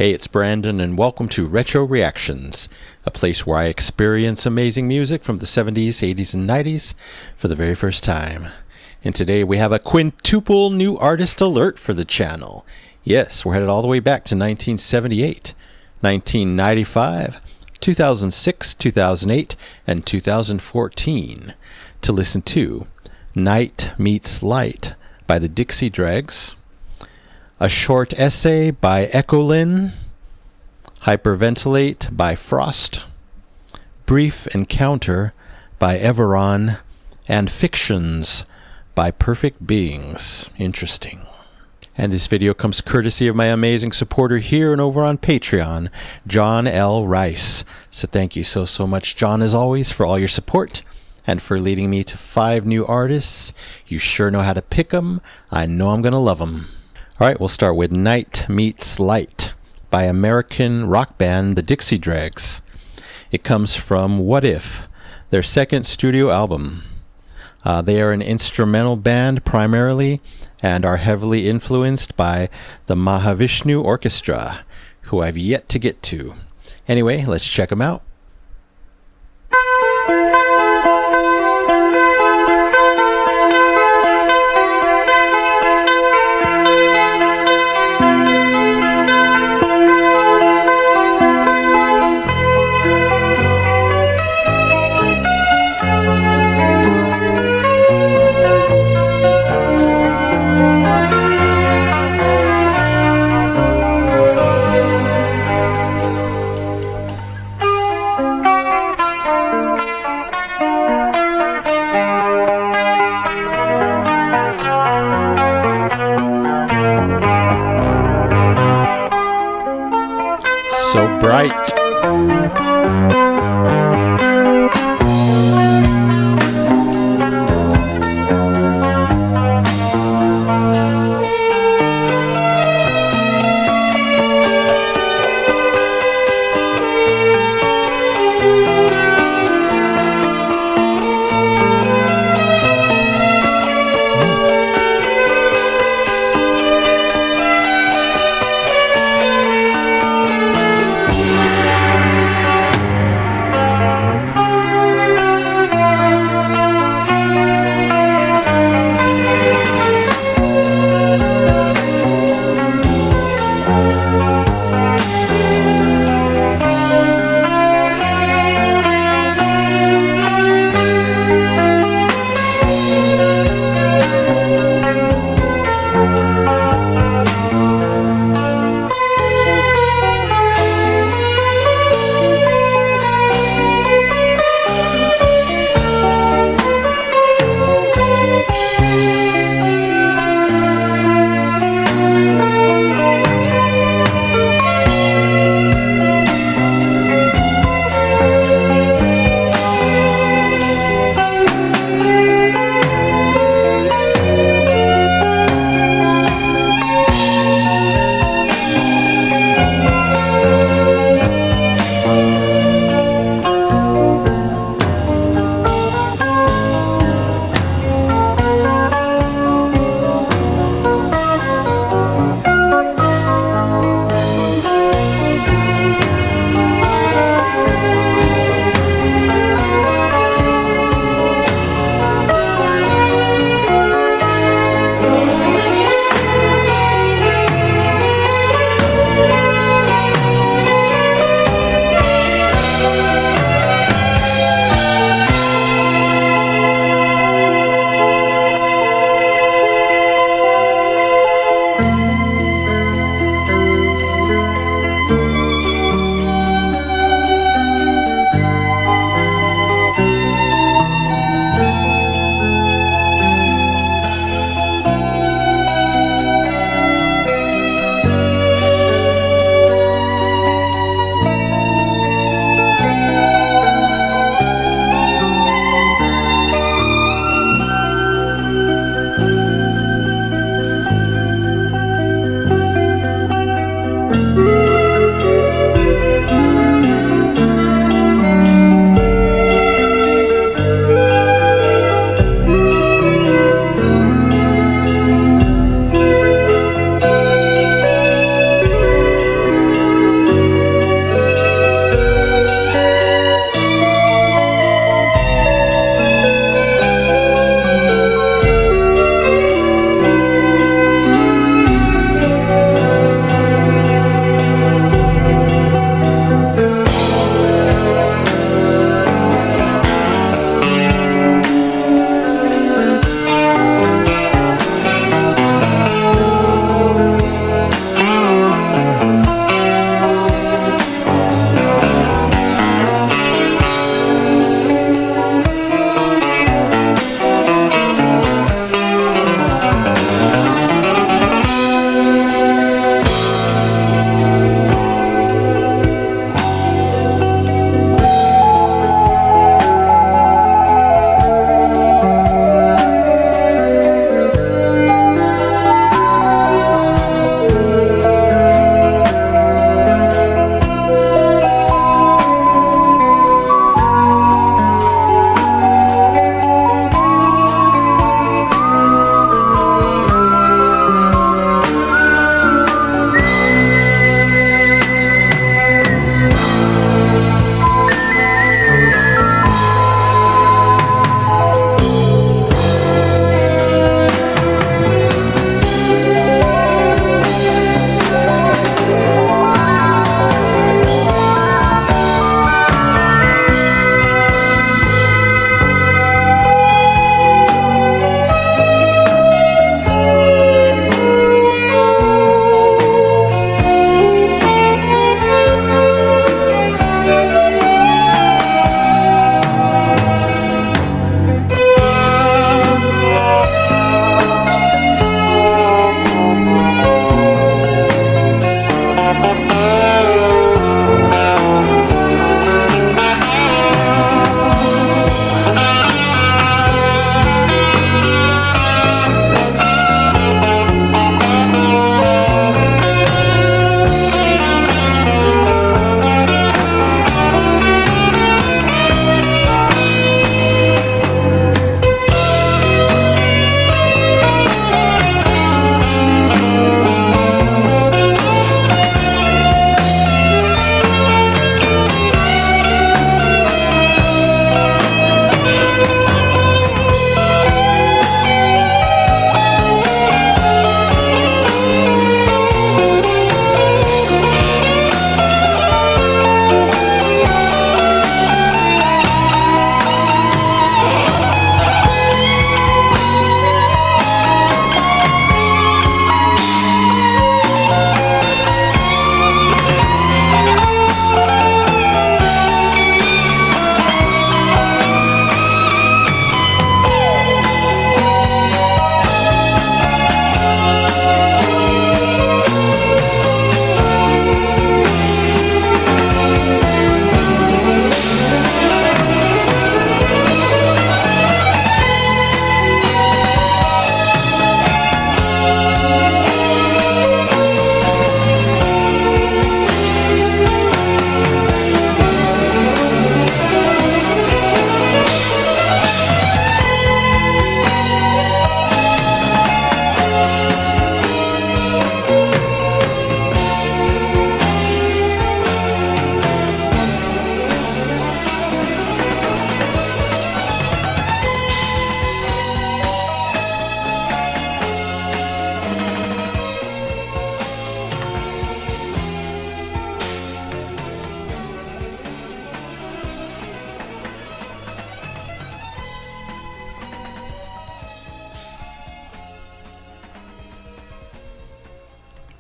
Hey, it's Brandon, and welcome to Retro Reactions, a place where I experience amazing music from the 70s, 80s, and 90s for the very first time. And today we have a quintuple new artist alert for the channel. Yes, we're headed all the way back to 1978, 1995, 2006, 2008, and 2014 to listen to Night Meets Light by the Dixie Dregs, A Short Essay by Echolyn, Hyperventilate by Frost, Brief Encounter by Everon, and Fictions by Perfect Beings. Interesting. And this video comes courtesy of my amazing supporter here and over on Patreon, John L. Rice. So thank you so much, John, as always, for all your support and for leading me to 5 new artists. You sure know how to pick them. I know I'm going to love them. All right, we'll start with Night Meets Light by American rock band the Dixie Dregs. It comes from What If, their second studio album. They are an instrumental band primarily and are heavily influenced by the Mahavishnu Orchestra, who I've yet to get to. Anyway, let's check them out. So bright.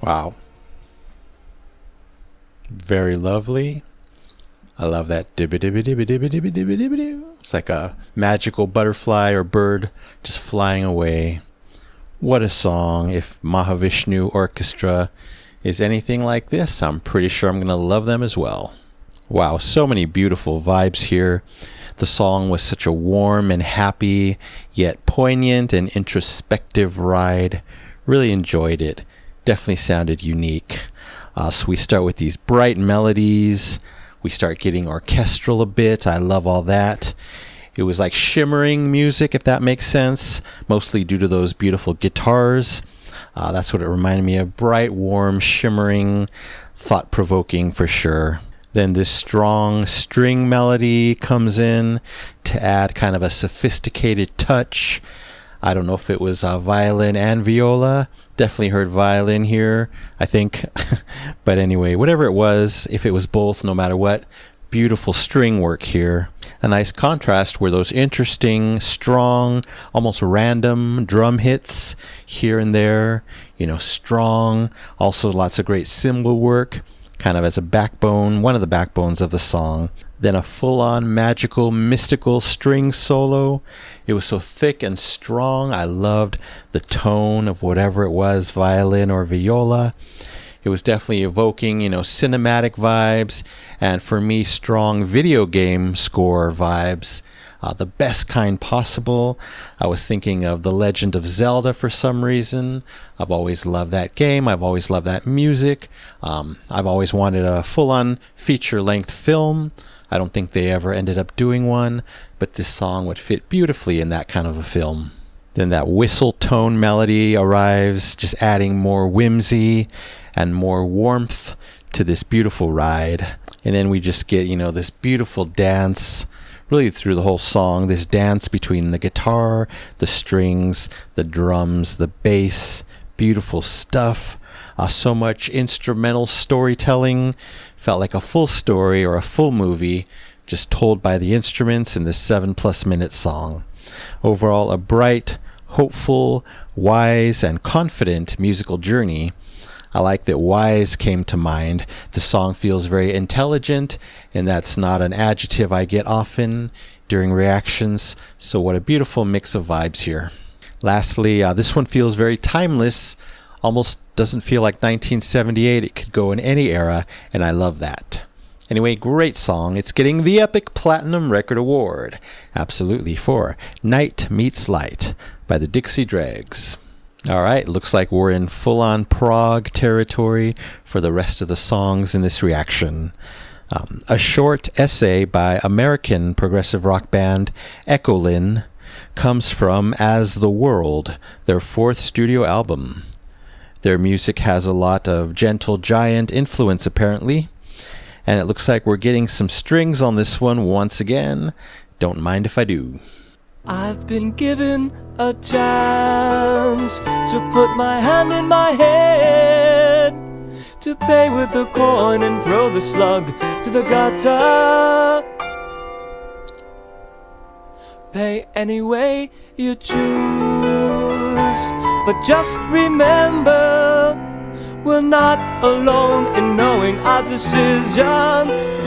Wow. Very lovely. I love that dibby dibby dibby dibby dibby dibby dibby dibby. It's like a magical butterfly or bird just flying away. What a song. If Mahavishnu Orchestra is anything like this, I'm pretty sure I'm going to love them as well. Wow, so many beautiful vibes here. The song was such a warm and happy, yet poignant and introspective ride. Really enjoyed it. Definitely sounded unique. So we start with these bright melodies. We start getting orchestral a bit. I love all that. It was like shimmering music, if that makes sense, mostly due to those beautiful guitars. That's what it reminded me of. Bright, warm, shimmering, thought-provoking for sure. Then this strong string melody comes in to add kind of a sophisticated touch. I don't know if it was violin and viola. Definitely heard violin here, I think. But anyway, whatever it was, if it was both, no matter what, beautiful string work here. A nice contrast were those interesting, strong, almost random drum hits here and there. You know, strong. Also lots of great cymbal work, kind of as a backbone, one of the backbones of the song. Then a full-on magical, mystical string solo. It was so thick and strong. I loved the tone of whatever it was, violin or viola. It was definitely evoking, you know, cinematic vibes, and for me, strong video game score vibes. The best kind possible. I was thinking of The Legend of Zelda for some reason. I've always loved that game. I've always loved that music. I've always wanted a full-on feature-length film. I don't think they ever ended up doing one, but this song would fit beautifully in that kind of a film. Then that whistle tone melody arrives, just adding more whimsy and more warmth to this beautiful ride. And then we just get, you know, this beautiful dance really through the whole song, this dance between the guitar, the strings, the drums, the bass. Beautiful stuff. So much instrumental storytelling. Felt like a full story or a full movie just told by the instruments in this 7+ minute song. Overall, a bright, hopeful, wise, and confident musical journey. I like that wise came to mind. The song feels very intelligent, and that's not an adjective I get often during reactions, so what a beautiful mix of vibes here. Lastly, this one feels very timeless, almost doesn't feel like 1978. It could go in any era, and I love that. Anyway, great song. It's getting the Epic Platinum Record Award. Absolutely, for Night Meets Light by the Dixie Dregs. All right, looks like we're in full-on prog territory for the rest of the songs in this reaction. A short essay by American progressive rock band Echolyn comes from As the World, their 4th studio album. Their music has a lot of Gentle Giant influence, apparently, and it looks like we're getting some strings on this one once again. Don't mind if I do. I've been given a chance to put my hand in my head, to pay with a coin and throw the slug to the gutter. Pay any way you choose, but just remember, we're not alone in knowing our decision.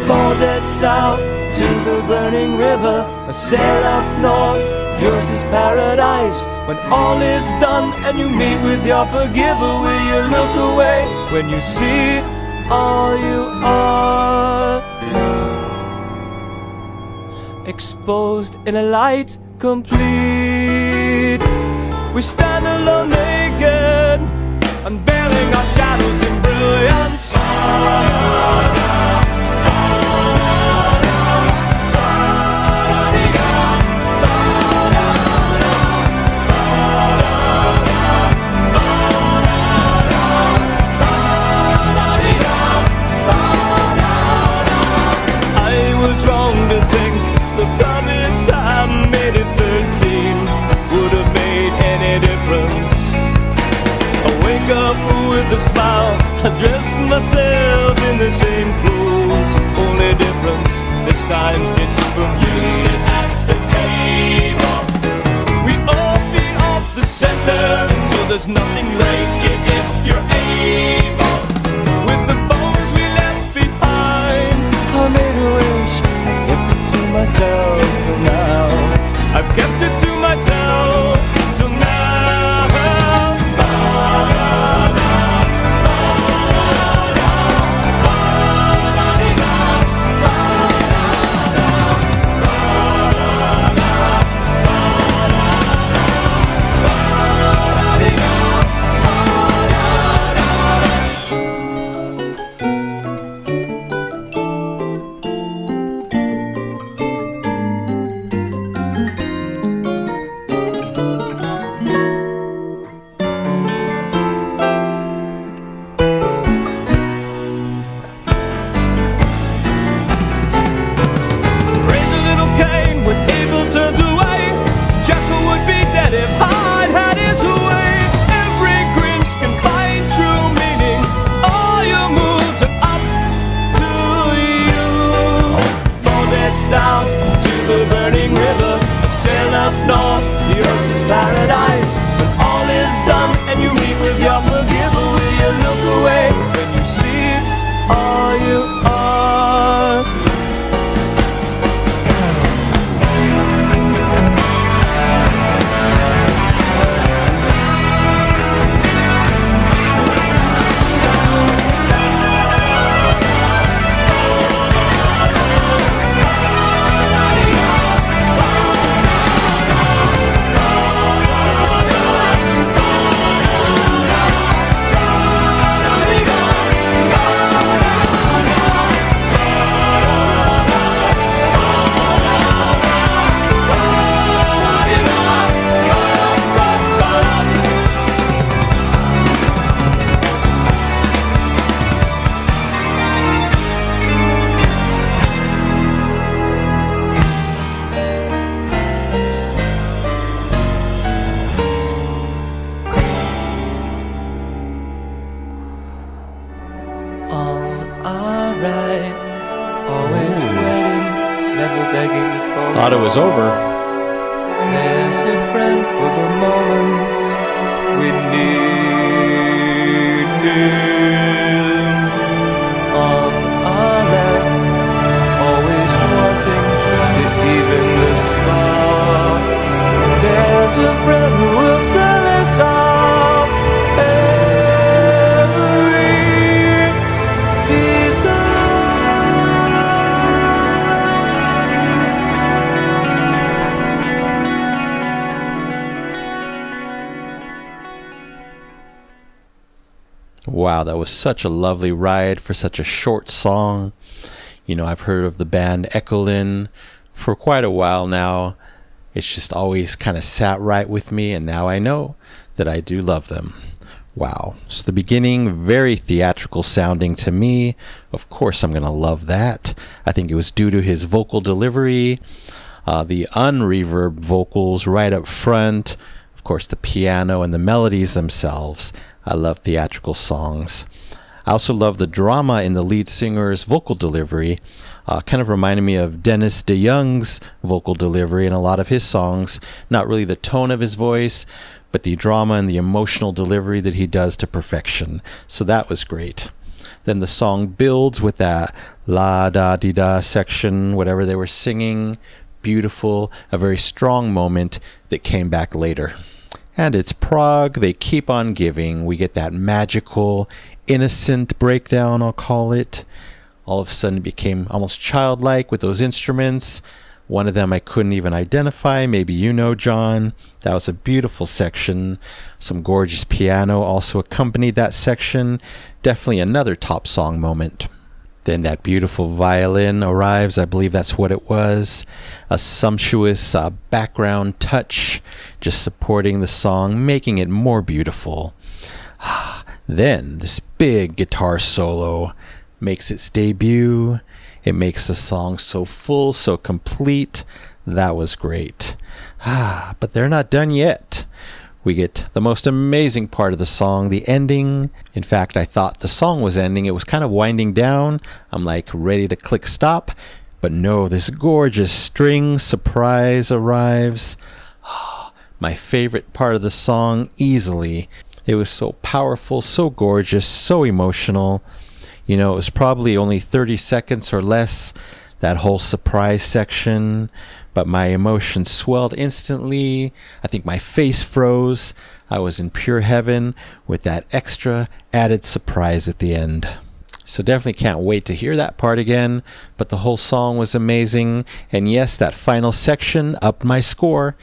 Fall dead south to the burning river, or sail up north, yours is paradise. When all is done and you meet with your forgiver, will you look away when you see all you are? Exposed in a light complete, we stand alone naked, unveiling our shadows in brilliance. I was wrong to think the promise I made at 13 would have made any difference. I wake up with a smile, I dress myself in the same clothes. Only difference, this time it's from you. Sit at the table, we all feed off the center, so there's nothing like it if you're able. else is paradise. When all is done and you meet with your forgiver, will you look away when you see all you are? Alright, always waiting, never begging for Thought it was over. There's a friend for the moments we need him. On our left, always wanting to even the spark. There's a friend who will sell us out every Wow, that was such a lovely ride for such a short song. You know, I've heard of the band Echolyn for quite a while now. It's just always kind of sat right with me, and now I know that I do love them. Wow. So the beginning, very theatrical sounding to me. Of course, I'm going to love that. I think it was due to his vocal delivery, the unreverb vocals right up front, of course, the piano and the melodies themselves. I love theatrical songs. I also love the drama in the lead singer's vocal delivery. Kind of reminded me of Dennis DeYoung's vocal delivery in a lot of his songs. Not really the tone of his voice, but the drama and the emotional delivery that he does to perfection. So that was great. Then the song builds with that la-da-dee-da section, whatever they were singing. Beautiful, a very strong moment that came back later. And it's Prague, they keep on giving. We get that magical, innocent breakdown, I'll call it. All of a sudden it became almost childlike with those instruments. One of them I couldn't even identify. Maybe you know, John. That was a beautiful section. Some gorgeous piano also accompanied that section. Definitely another top song moment. Then that beautiful violin arrives. I believe that's what it was. A sumptuous background touch, just supporting the song, making it more beautiful. Then this big guitar solo makes its debut. It makes the song so full, so complete. That was great. But they're not done yet. We get the most amazing part of the song, the ending. In fact, I thought the song was ending. It was kind of winding down. I'm like ready to click stop. But no, this gorgeous string surprise arrives. My favorite part of the song, easily. It was so powerful, so gorgeous, so emotional. You know, it was probably only 30 seconds or less, that whole surprise section. But my emotions swelled instantly. I think my face froze. I was in pure heaven with that extra added surprise at the end. So definitely can't wait to hear that part again. But the whole song was amazing. And yes, that final section upped my score.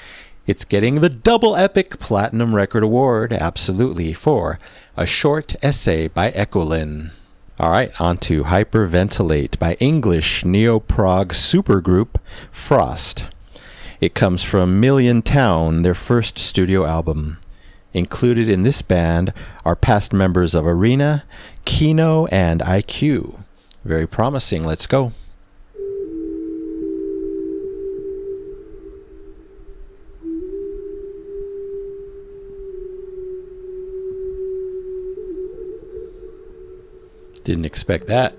It's getting the Double Epic Platinum Record Award, absolutely, for A Short Essay by echolyn. All right, on to Hyperventilate by English neo-prog supergroup Frost. It comes from Million Town, their first studio album. Included in this band are past members of Arena, Kino, and IQ. Very promising. Let's go. Didn't expect that.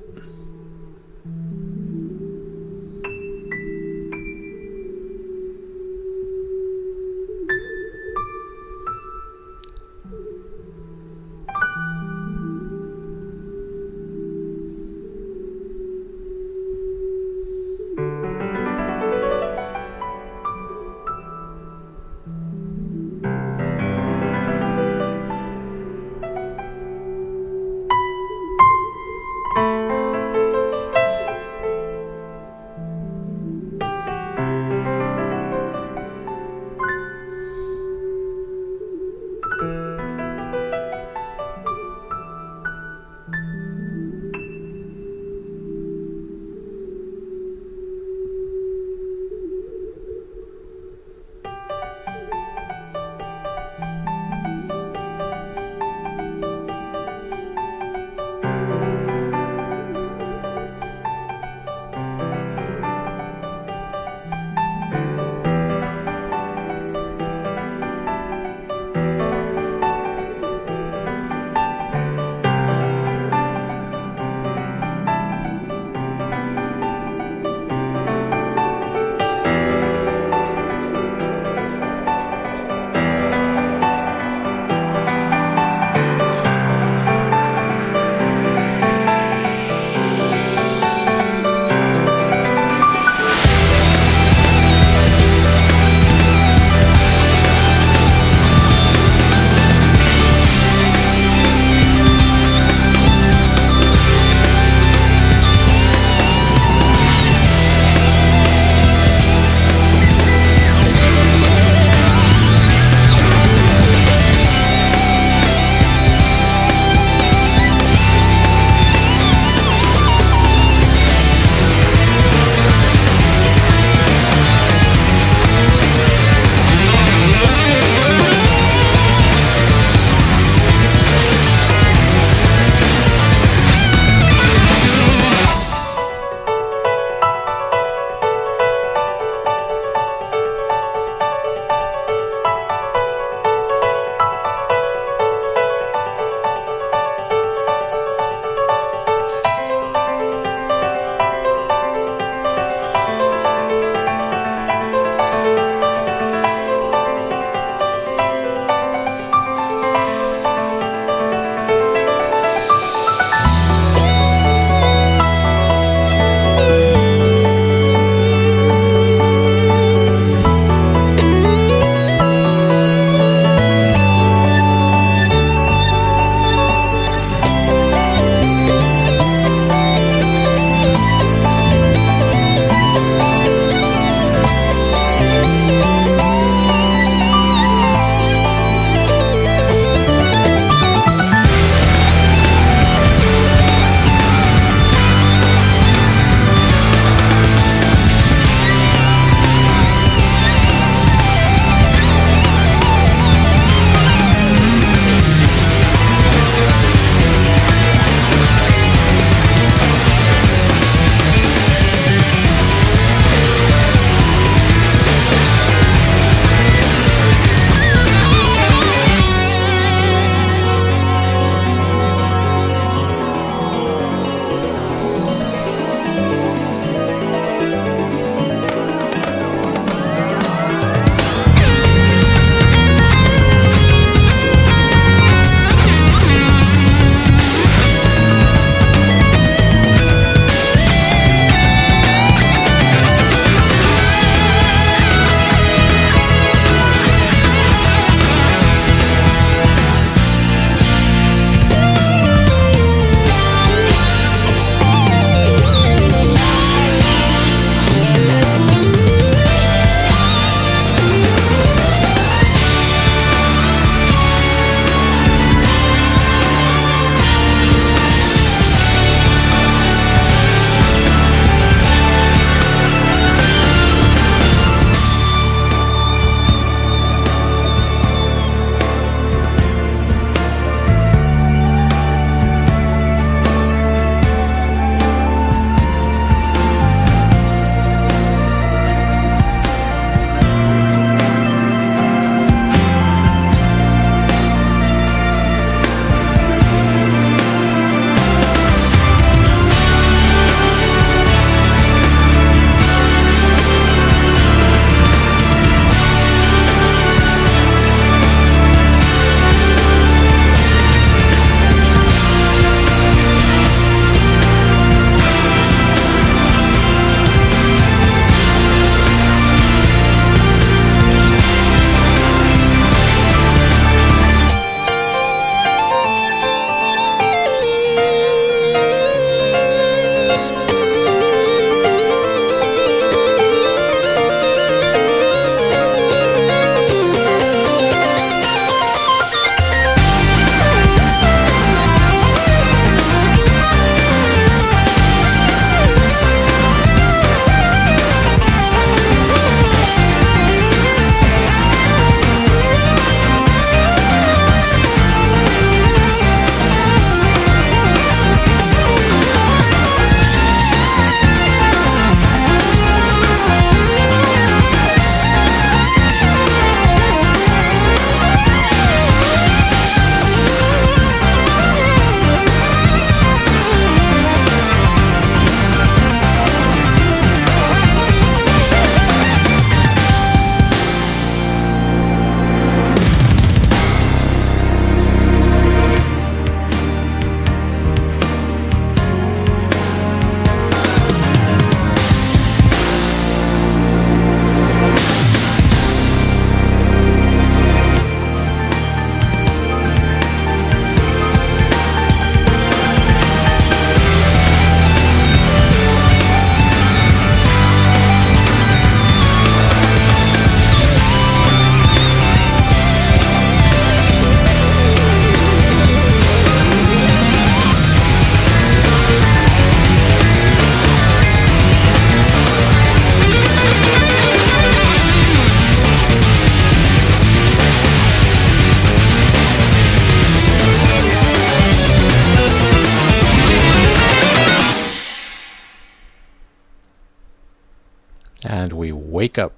wake up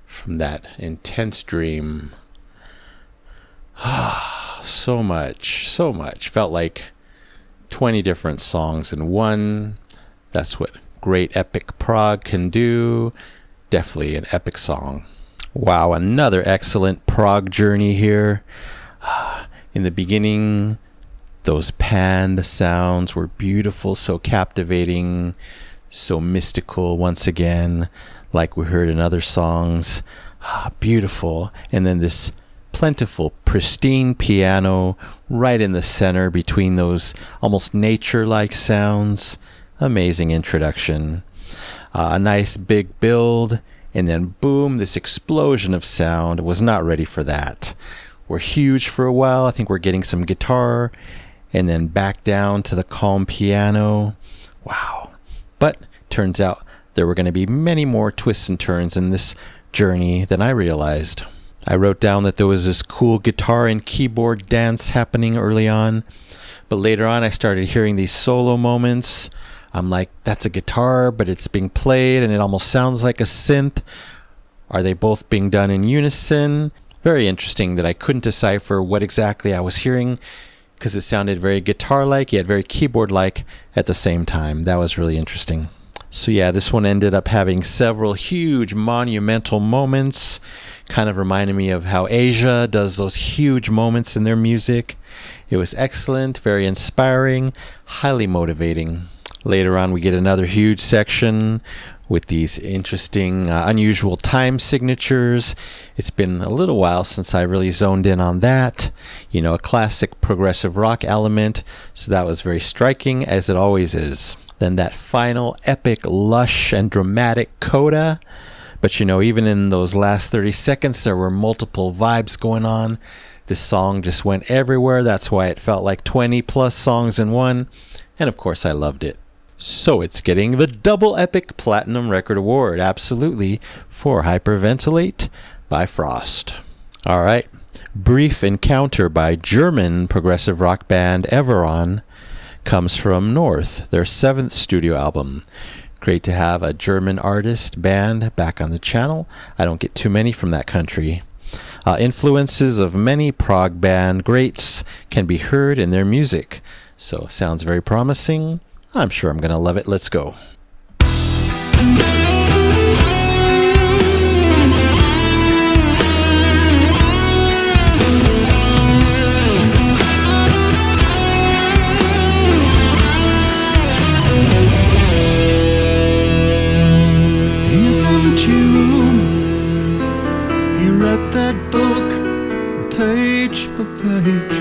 from that intense dream. So much. Felt like 20 different songs in one. That's what great epic prog can do. Definitely an epic song. Wow, another excellent prog journey here. In the beginning, those panned sounds were beautiful, so captivating, so mystical once again, like we heard in other songs. Beautiful. And then this plentiful, pristine piano right in the center between those almost nature-like sounds. Amazing introduction. A nice big build, and then boom, this explosion of sound. Was not ready for that. We're huge for a while. I think we're getting some guitar, and then back down to the calm piano. Wow. But turns out there were going to be many more twists and turns in this journey than I realized. I wrote down that there was this cool guitar and keyboard dance happening early on, but later on I started hearing these solo moments. I'm like, that's a guitar, but it's being played and it almost sounds like a synth. Are they both being done in unison? Very interesting that I couldn't decipher what exactly I was hearing, because it sounded very guitar-like yet very keyboard-like at the same time. That was really interesting. So yeah, this one ended up having several huge monumental moments. Kind of reminded me of how Asia does those huge moments in their music. It was excellent, very inspiring, highly motivating. Later on, we get another huge section with these interesting, unusual time signatures. It's been a little while since I really zoned in on that. You know, a classic progressive rock element, so that was very striking, as it always is. Then that final epic, lush, and dramatic coda. But you know, even in those last 30 seconds, there were multiple vibes going on. This song just went everywhere. That's why it felt like 20 plus songs in one. And of course, I loved it. So it's getting the Double Epic Platinum Record Award, absolutely, for Hyperventilate by Frost. All right, Brief Encounter by German progressive rock band Everon comes from North, their 7th studio album. Great to have a German artist band back on the channel. I don't get too many from that country. Influences of many prog band greats can be heard in their music. So sounds very promising. I'm sure I'm going to love it. Let's go. That book, page by page,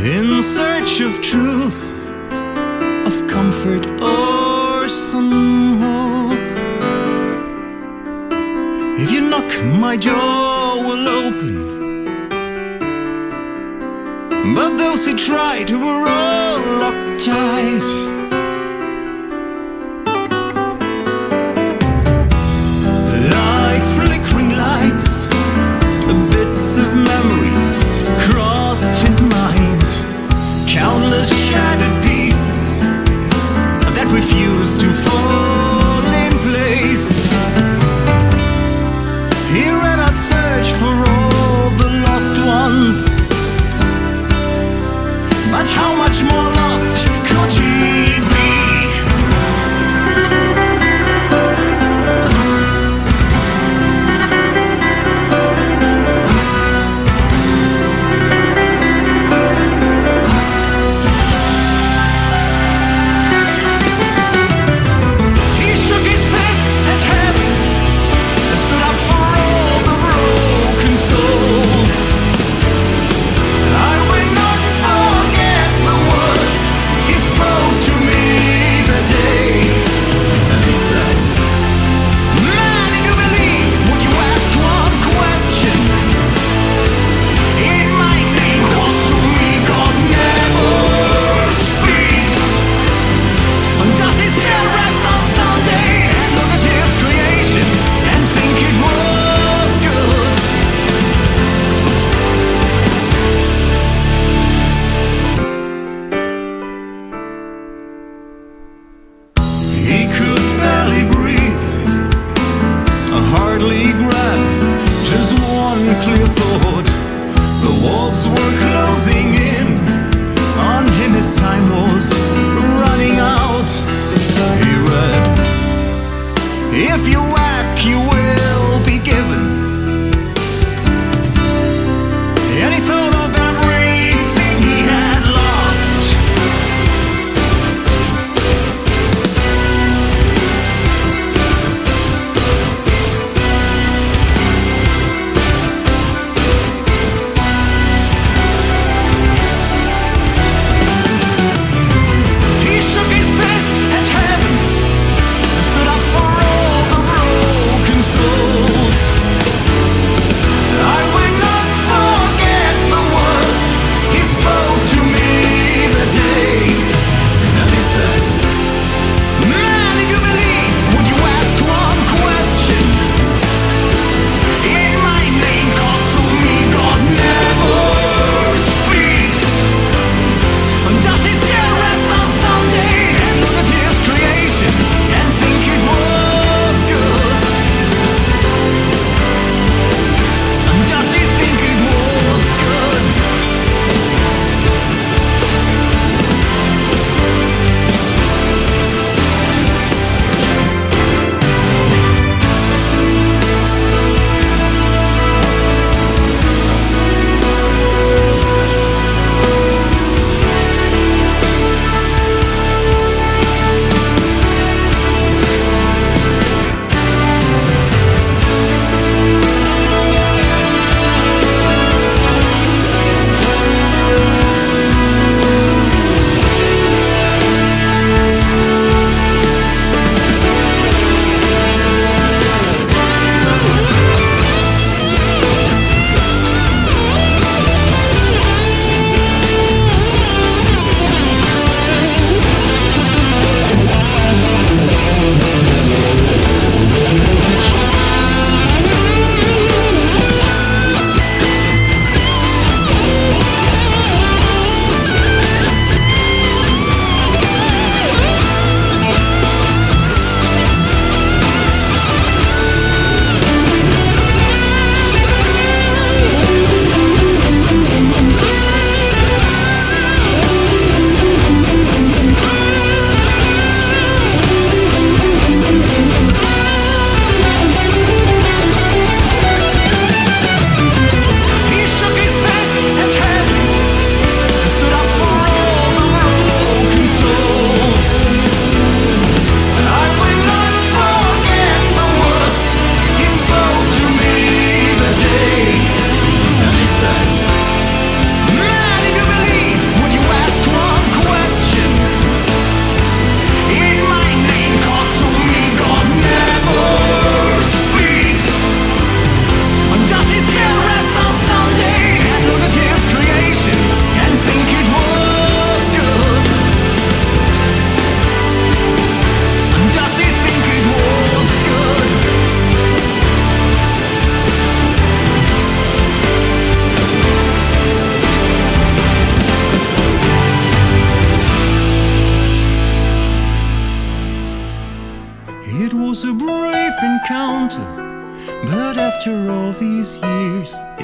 in search of truth, of comfort or some hope. If you knock, my door will open, but those who try to are all locked tight. Like flickering lights, bits of memories crossed his mind, countless shattered pieces that refused to fall in place. He ran out search for all the lost ones, but how much more lost could he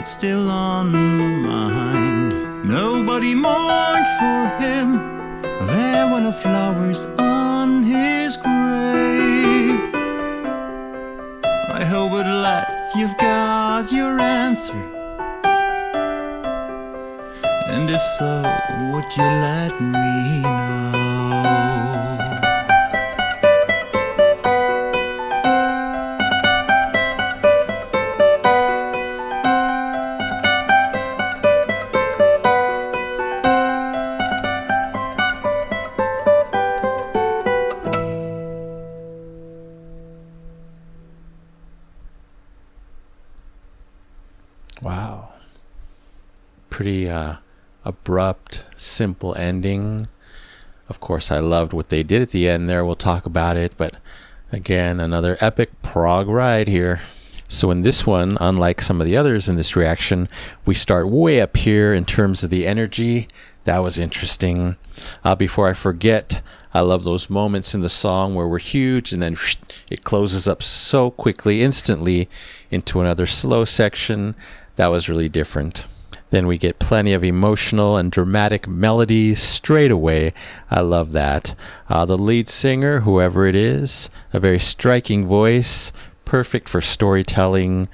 it's still on my mind. Nobody mourned for him, there were no flowers on his grave. I hope at last you've got your answer, and if so, would you let me know? Wow. Pretty abrupt, simple ending. Of course, I loved what they did at the end there. We'll talk about it, but again, another epic prog ride here. So in this one, unlike some of the others in this reaction, we start way up here in terms of the energy. That was interesting. Before I forget, I love those moments in the song where we're huge and then it closes up so quickly, instantly, into another slow section. That was really different. Then we get plenty of emotional and dramatic melodies straight away. I love that. The lead singer, whoever it is, a very striking voice, perfect for storytelling,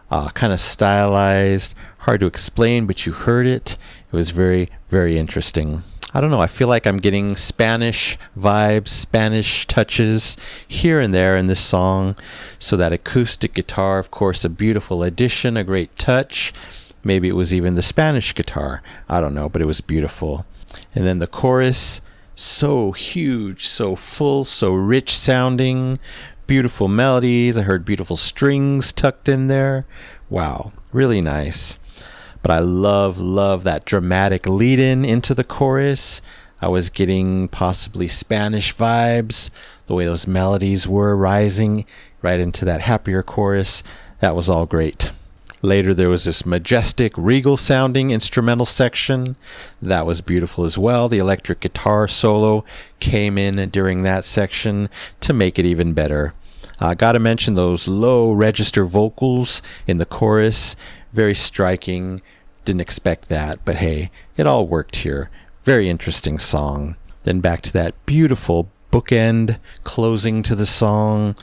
kind of stylized, hard to explain, but you heard it. It was very, very interesting. I don't know, I feel like I'm getting Spanish vibes, Spanish touches here and there in this song. So that acoustic guitar, of course, a beautiful addition, a great touch. Maybe it was even the Spanish guitar. I don't know, but it was beautiful. And then the chorus, so huge, so full, so rich sounding, beautiful melodies. I heard beautiful strings tucked in there. Wow, really nice. But I love that dramatic lead-in into the chorus. I was getting possibly Spanish vibes, the way those melodies were rising right into that happier chorus. That was all great. Later, there was this majestic, regal-sounding instrumental section. That was beautiful as well. The electric guitar solo came in during that section to make it even better. Gotta mention those low register vocals in the chorus. Very striking. Didn't expect that, but hey, it all worked here. Very interesting song. Then back to that beautiful bookend closing to the song.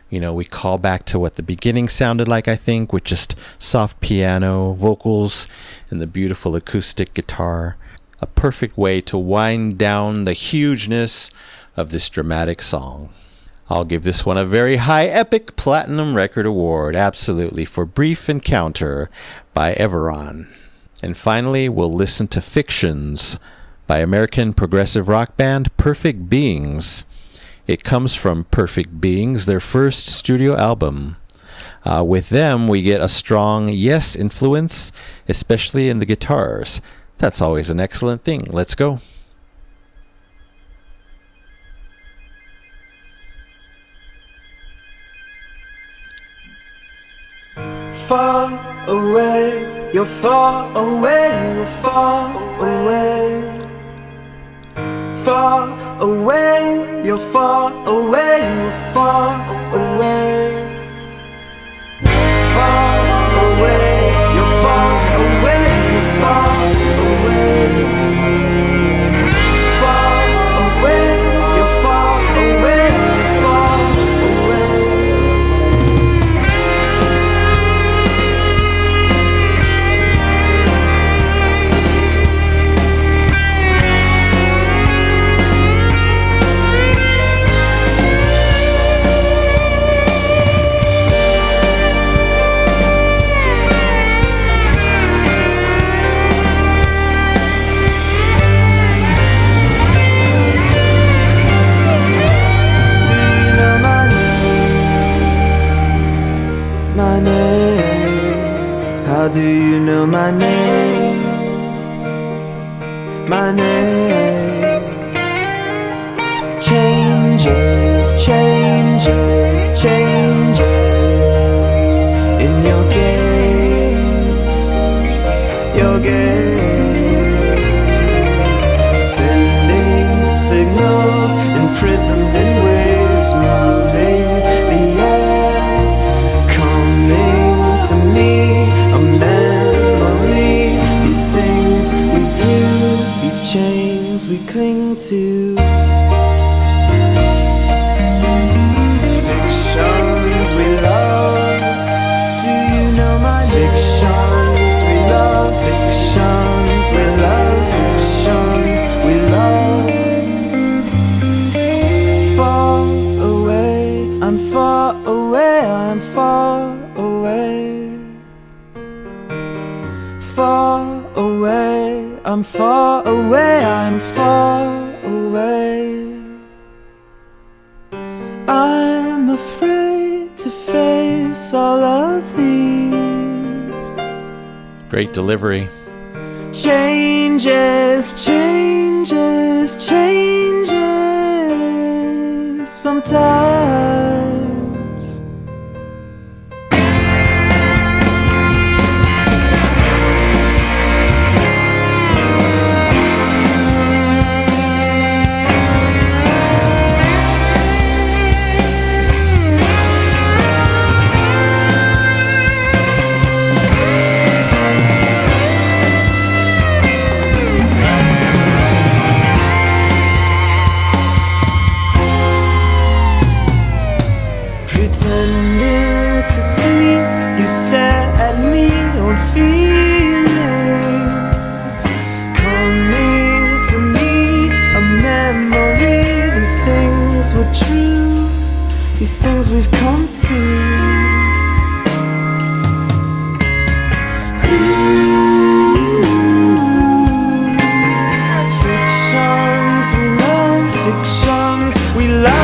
You know, we call back to what the beginning sounded like, I think, with just soft piano, vocals, and the beautiful acoustic guitar. A perfect way to wind down the hugeness of this dramatic song. I'll give this one a very high epic platinum record award, absolutely, for Brief Encounter by Everon. And finally, we'll listen to Fictions by American progressive rock band Perfect Beings. It comes from Perfect Beings, their first studio album. With them, we get a strong Yes influence, especially in the guitars. That's always an excellent thing. Let's go. Far away, you're far away, you're far away. Far away, you're far away, you're far away. Far away, you're far away, you're far away. Far away, you're far away, you're far away. My name, how do you know my name? My name changes, changes, changes in your gaze, your gaze, sending signals in prisms and waves, moving the air. To me, a man chains we cling to. Fictions we love. Do you know my fictions we love? Fictions we love. Fictions we love. Far away, I'm far away, I'm far away. Far away, I'm far away, I'm far away. I'm afraid to face all of these Great delivery. changes, changes, changes. Sometimes pretending to sleep, you stare at me, old feelings coming to me, a memory. These things were true, these things we've come to. Fictions we love, fictions we love.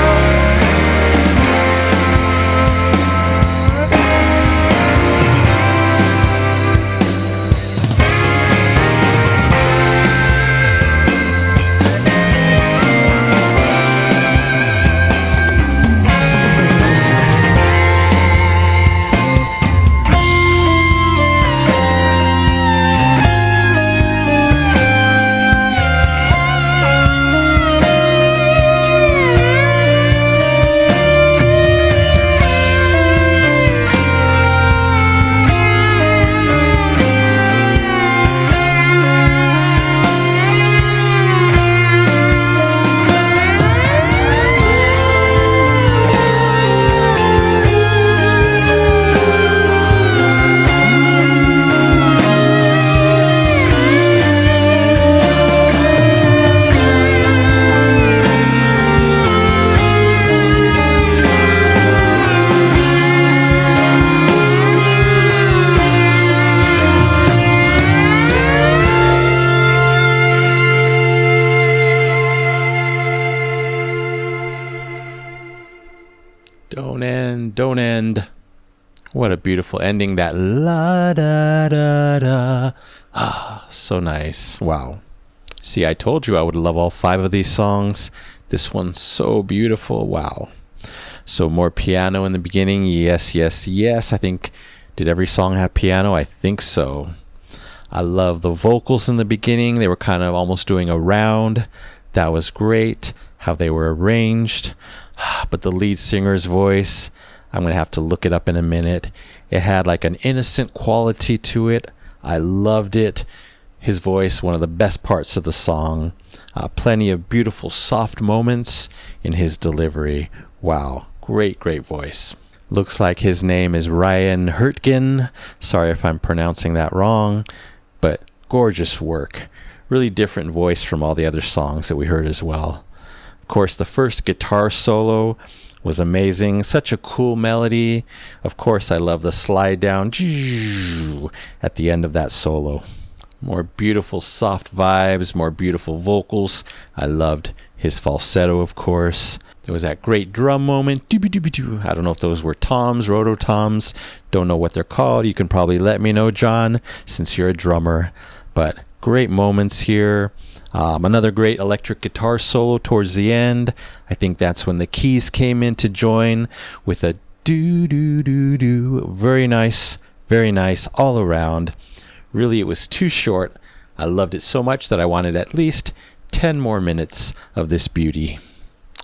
Don't end. What a beautiful ending. That la da da da. Ah, so nice. Wow. See, I told you I would love all 5 of these songs. This one's so beautiful. Wow. So more piano in the beginning. Yes, yes, yes. I think, did every song have piano? I think so. I love the vocals in the beginning. They were kind of almost doing a round. That was great. How they were arranged. But the lead singer's voice, I'm going to have to look it up in a minute. It had like an innocent quality to it. I loved it. His voice, one of the best parts of the song. Plenty of beautiful, soft moments in his delivery. Wow. Great, great voice. Looks like his name is Ryan Hurtgen. Sorry if I'm pronouncing that wrong, but gorgeous work. Really different voice from all the other songs that we heard as well. Of course, the first guitar solo was amazing. Such a cool melody. Of course, I love the slide down at the end of that solo. More beautiful, soft vibes, more beautiful vocals. I loved his falsetto, of course. There was that great drum moment. I don't know if those were toms, rototoms. Don't know what they're called. You can probably let me know, John, since you're a drummer. But great moments here. Another great electric guitar solo towards the end. I think that's when the keys came in to join with a do-do-do-do. Very nice all around. Really, it was too short. I loved it so much that I wanted at least 10 more minutes of this beauty.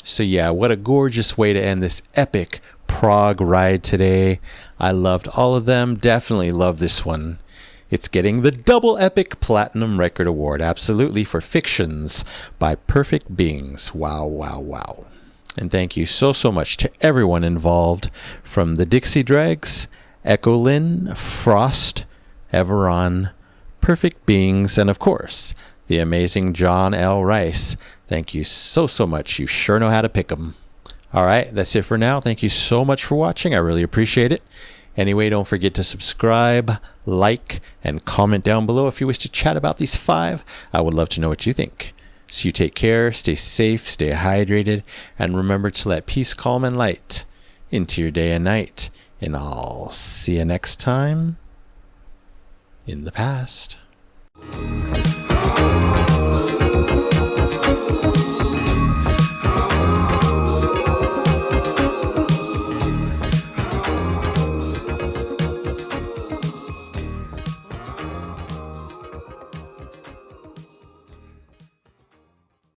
So yeah, what a gorgeous way to end this epic prog ride today. I loved all of them. Definitely love this one. It's getting the Double Epic Platinum Record Award, absolutely, for Fictions by Perfect Beings. Wow, wow, wow. And thank you so much to everyone involved, from the Dixie Dregs, Echolyn, Frost, Everon, Perfect Beings, and of course, the amazing John L. Rice. Thank you so much. You sure know how to pick 'em. All right, that's it for now. Thank you so much for watching. I really appreciate it. Anyway, don't forget to subscribe, like, and comment down below if you wish to chat about these 5. I would love to know what you think. So you take care, stay safe, stay hydrated, and remember to let peace, calm, and light into your day and night. And I'll see you next time in the past.